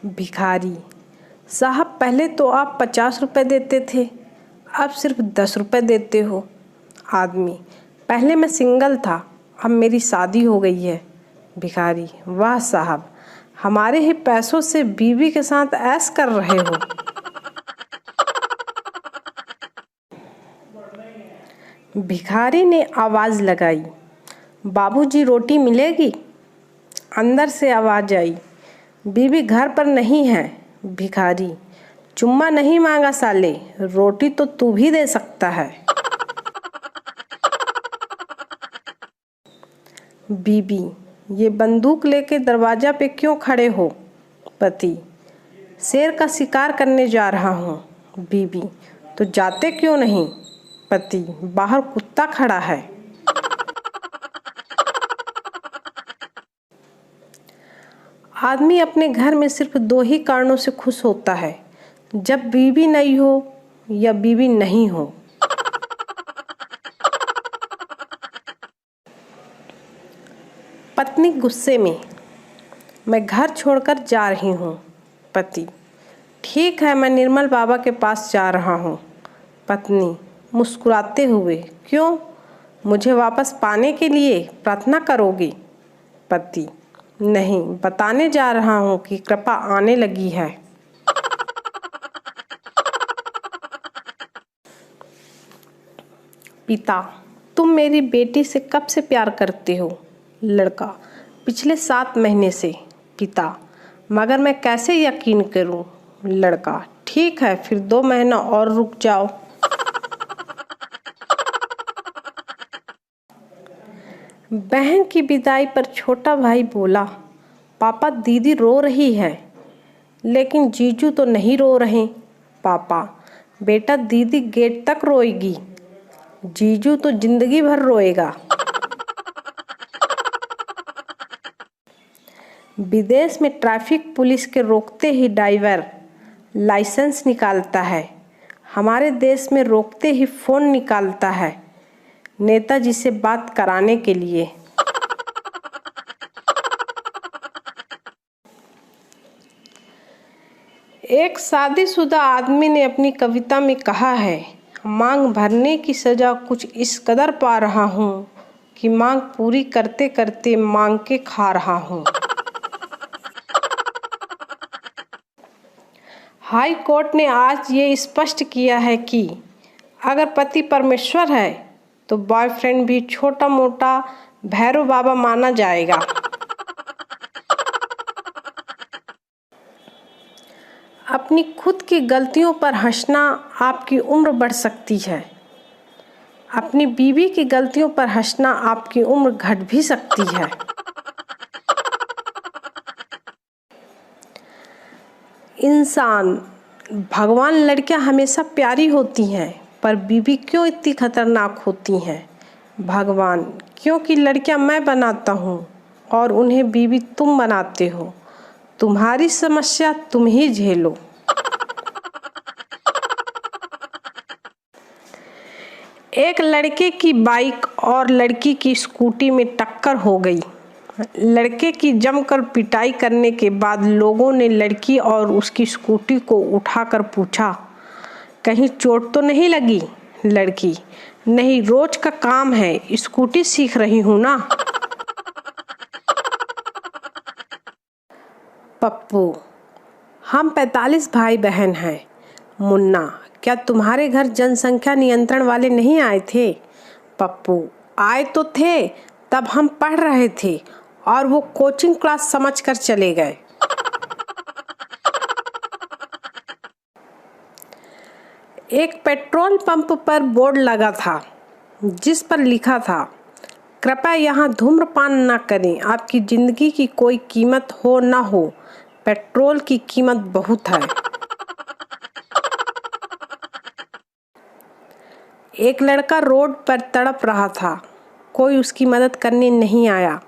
भिखारी: साहब पहले तो आप 50 रुपये देते थे, अब सिर्फ 10 रुपये देते हो। आदमी: पहले मैं सिंगल था, अब मेरी शादी हो गई है। भिखारी: वाह साहब, हमारे ही पैसों से बीवी के साथ ऐश कर रहे हो। भिखारी ने आवाज़ लगाई: बाबूजी रोटी मिलेगी? अंदर से आवाज़ आई: बीवी घर पर नहीं है। भिखारी: चुम्मा नहीं मांगा साले, रोटी तो तू भी दे सकता है। बीबी: ये बंदूक लेके दरवाजा पे क्यों खड़े हो? पति: शेर का शिकार करने जा रहा हूँ। बीबी: तो जाते क्यों नहीं? पति: बाहर कुत्ता खड़ा है। आदमी अपने घर में सिर्फ 2 ही कारणों से खुश होता है: जब बीवी नहीं हो या बीवी नहीं हो। पत्नी गुस्से में: मैं घर छोड़कर जा रही हूँ। पति: ठीक है, मैं निर्मल बाबा के पास जा रहा हूँ। पत्नी मुस्कुराते हुए: क्यों, मुझे वापस पाने के लिए प्रार्थना करोगी? पति: नहीं, बताने जा रहा हूँ कि कृपा आने लगी है। पिता: तुम मेरी बेटी से कब से प्यार करते हो? लड़का: पिछले 7 महीने से। पिता: मगर मैं कैसे यकीन करूं? लड़का: ठीक है, फिर 2 महीना और रुक जाओ। बहन की विदाई पर छोटा भाई बोला: पापा दीदी रो रही है, लेकिन जीजू तो नहीं रो रहे। पापा: बेटा दीदी गेट तक रोएगी, जीजू तो जिंदगी भर रोएगा। विदेश में ट्रैफिक पुलिस के रोकते ही ड्राइवर लाइसेंस निकालता है, हमारे देश में रोकते ही फ़ोन निकालता है नेताजी से बात कराने के लिए। एक शादीशुदा आदमी ने अपनी कविता में कहा है: मांग भरने की सज़ा कुछ इस कदर पा रहा हूँ कि मांग पूरी करते करते मांग के खा रहा हूँ। हाई कोर्ट ने आज ये स्पष्ट किया है कि अगर पति परमेश्वर है तो बॉयफ्रेंड भी छोटा मोटा भैरव बाबा माना जाएगा। अपनी खुद की गलतियों पर हंसना आपकी उम्र बढ़ सकती है, अपनी बीवी की गलतियों पर हंसना आपकी उम्र घट भी सकती है। इंसान: भगवान लड़कियां हमेशा प्यारी होती हैं, पर बीवी क्यों इतनी खतरनाक होती हैं? भगवान: क्योंकि लड़कियां मैं बनाता हूँ और उन्हें बीवी तुम बनाते हो, तुम्हारी समस्या तुम ही झेलो। एक लड़के की बाइक और लड़की की स्कूटी में टक्कर हो गई। लड़के की जमकर पिटाई करने के बाद लोगों ने लड़की और उसकी स्कूटी को उठाकर पूछा, कहीं चोट तो नहीं लगी? लड़की: नहीं, रोज का काम है, स्कूटी सीख रही हूँ ना। पप्पू: हम 45 भाई बहन हैं। मुन्ना: क्या तुम्हारे घर जनसंख्या नियंत्रण वाले नहीं आए थे? पप्पू: आए तो थे, तब हम पढ़ रहे थे और वो कोचिंग क्लास समझकर चले गए। एक पेट्रोल पंप पर बोर्ड लगा था जिस पर लिखा था, कृपया यहाँ धूम्रपान न करें, आपकी जिंदगी की कोई कीमत हो ना हो, पेट्रोल की कीमत बहुत है। एक लड़का रोड पर तड़प रहा था, कोई उसकी मदद करने नहीं आया।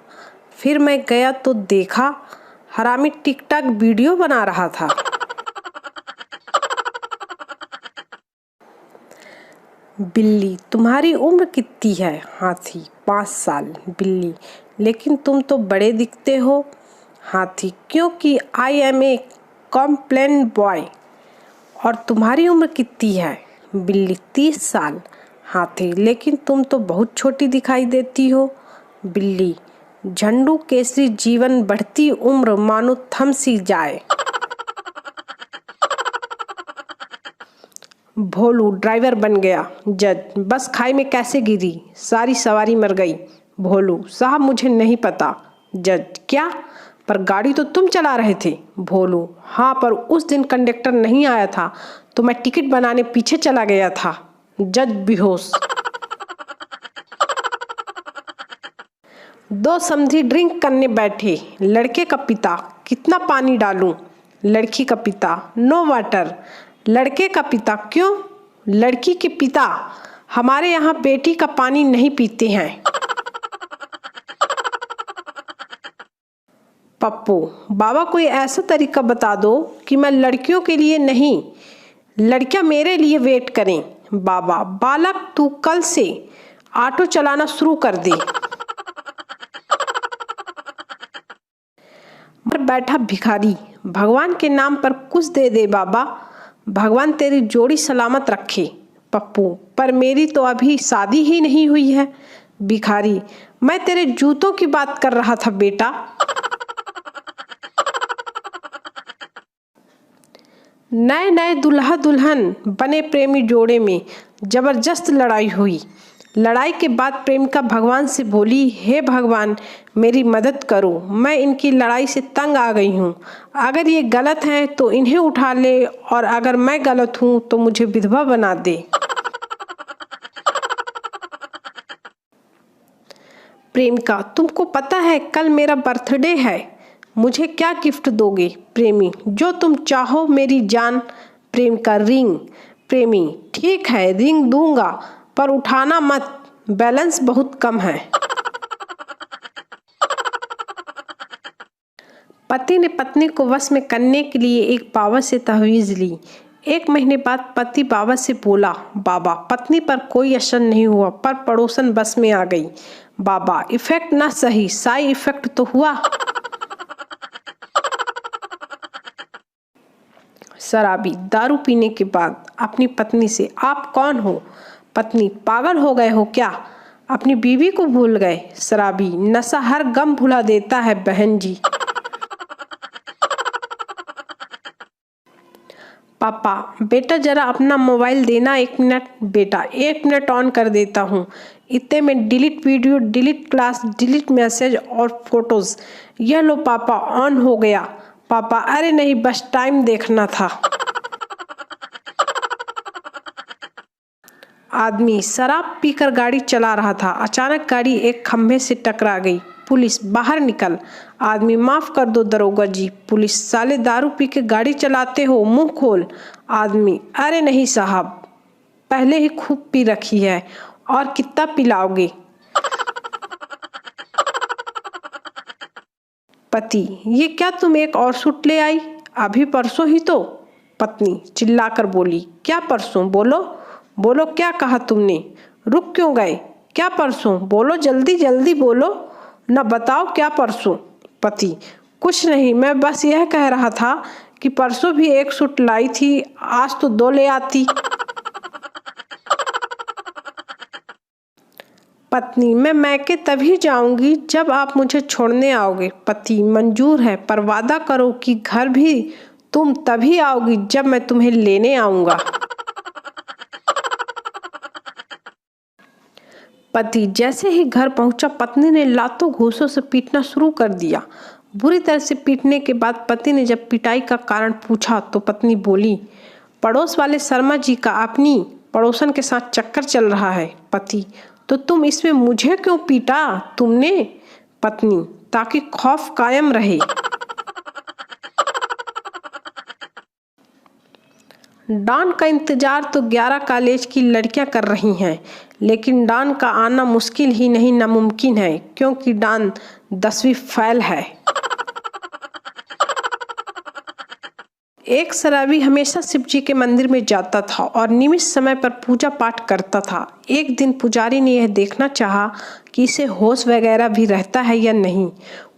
फिर मैं गया तो देखा हरामी टिकटॉक वीडियो बना रहा था। बिल्ली: तुम्हारी उम्र कितनी है? हाथी: 5 साल। बिल्ली: लेकिन तुम तो बड़े दिखते हो। हाथी: क्योंकि I am a Complan boy. और तुम्हारी उम्र कितनी है? बिल्ली 30 साल। हाथी लेकिन तुम तो बहुत छोटी दिखाई देती हो। बिल्ली झंडू केसरी जीवन बढ़ती उम्र मानो थम सी जाए। भोलू ड्राइवर बन गया। जज बस खाई में कैसे गिरी? सारी सवारी मर गई। भोलू साहब मुझे नहीं पता। जज क्या? पर गाड़ी तो तुम चला रहे थे। भोलू हाँ, पर उस दिन कंडक्टर नहीं आया था तो मैं टिकट बनाने पीछे चला गया था। जज बेहोश। दो समधी ड्रिंक करने बैठे। लड़के का पिता कितना पानी डालूं? लड़की का पिता नो वाटर। लड़के का पिता क्यों? लड़की के पिता हमारे यहाँ बेटी का पानी नहीं पीते हैं। पप्पू बाबा कोई ऐसा तरीका बता दो कि मैं लड़कियों के लिए नहीं, लड़कियां मेरे लिए वेट करें। बाबा बालक तू कल से ऑटो चलाना शुरू कर दे। पर बैठा भिखारी भगवान के नाम पर कुछ दे दे बाबा, भगवान तेरी जोड़ी सलामत रखे। पप्पू पर मेरी तो अभी शादी ही नहीं हुई है। भिखारी मैं तेरे जूतों की बात कर रहा था बेटा। नए नए दुल्हा दुल्हन बने प्रेमी जोड़े में जबरदस्त लड़ाई हुई। लड़ाई के बाद प्रेमिका भगवान से बोली, हे भगवान मेरी मदद करो, मैं इनकी लड़ाई से तंग आ गई हूँ। अगर ये गलत हैं तो इन्हें उठा ले और अगर मैं गलत हूँ तो मुझे विधवा बना दे। प्रेमिका तुमको पता है कल मेरा बर्थडे है, मुझे क्या गिफ्ट दोगे? प्रेमी जो तुम चाहो मेरी जान। प्रेमिका रिंग। प्रेमी ठीक है रिंग दूंगा पर उठाना मत, बैलेंस बहुत कम है। पति ने पत्नी को वश में करने के लिए एक बाबा से तहवीज़ ली। 1 महीने बाद पति बाबा से बोला, बाबा पत्नी पर कोई असर नहीं हुआ पर पड़ोसन बस में आ गई। बाबा इफेक्ट ना सही साइड इफेक्ट तो हुआ। शराबी दारू पीने के बाद अपनी पत्नी से, आप कौन हो? पत्नी पागल हो गए हो क्या? अपनी बीवी को भूल गए? शराबी नशा हर गम भुला देता है बहन जी। पापा बेटा जरा अपना मोबाइल देना 1 मिनट। बेटा 1 मिनट ऑन कर देता हूँ। इतने में delete video, delete class, delete message और फोटोज। यह लो पापा ऑन हो गया। पापा अरे नहीं बस टाइम देखना था। आदमी शराब पीकर गाड़ी चला रहा था, अचानक गाड़ी एक खंभे से टकरा गई। पुलिस बाहर निकल। आदमी माफ कर दो दरोगा जी। पुलिस साले दारू पी के गाड़ी चलाते हो, मुंह खोल। आदमी अरे नहीं साहब पहले ही खूब पी रखी है, और कितना पिलाओगे? पति ये क्या तुम एक और सूट ले आई? अभी परसों ही तो। पत्नी चिल्लाकर बोली, क्या परसों? बोलो बोलो क्या कहा तुमने? रुक क्यों गए? क्या परसों? बोलो जल्दी जल्दी बोलो न, बताओ क्या परसों? पति कुछ नहीं, मैं बस यह कह रहा था कि परसों भी एक सूट लाई थी, आज तो 2 ले आती। पत्नी मैं मैके तभी जाऊंगी जब आप मुझे छोड़ने आओगे। पति मंजूर है पर वादा करो कि घर भी तुम तभी आओगी जब मैं तुम्हें लेने आऊंगा। पति जैसे ही घर पहुंचा पत्नी ने लातों घूंसों से पीटना शुरू कर दिया। बुरी तरह से पीटने के बाद पति ने जब पिटाई का कारण पूछा तो पत्नी बोली, पड़ोस वाले शर्मा जी का अपनी पड़ोसन के साथ चक्कर चल रहा है। पति तो तुम इसमें मुझे क्यों पीटा तुमने? पत्नी ताकि खौफ कायम रहे। डॉन का इंतजार तो 11 कॉलेज की लड़कियां कर रही हैं, लेकिन डॉन का आना मुश्किल ही नहीं नामुमकिन है, क्योंकि डॉन 10वीं फेल है। एक शराबी हमेशा शिव जी के मंदिर में जाता था और नियमित समय पर पूजा पाठ करता था। एक दिन पुजारी ने यह देखना चाहा कि इसे होश वगैरह भी रहता है या नहीं।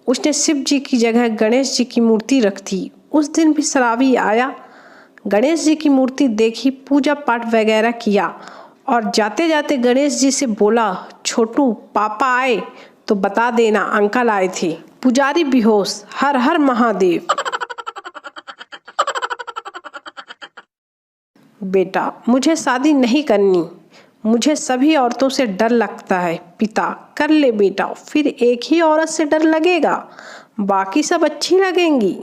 उसने शिव जी की जगह गणेश जी की मूर्ति रख दी। उस दिन भी श्रावी आया, गणेश जी की मूर्ति देखी, पूजा पाठ वगैरह किया और जाते जाते गणेश जी से बोला, छोटू पापा आए तो बता देना अंकल आए थे। पुजारी बेहोश, हर हर महादेव। बेटा मुझे शादी नहीं करनी, मुझे सभी औरतों से डर लगता है। पिता, कर ले बेटा, फिर एक ही औरत से डर लगेगा, बाकी सब अच्छी लगेंगी।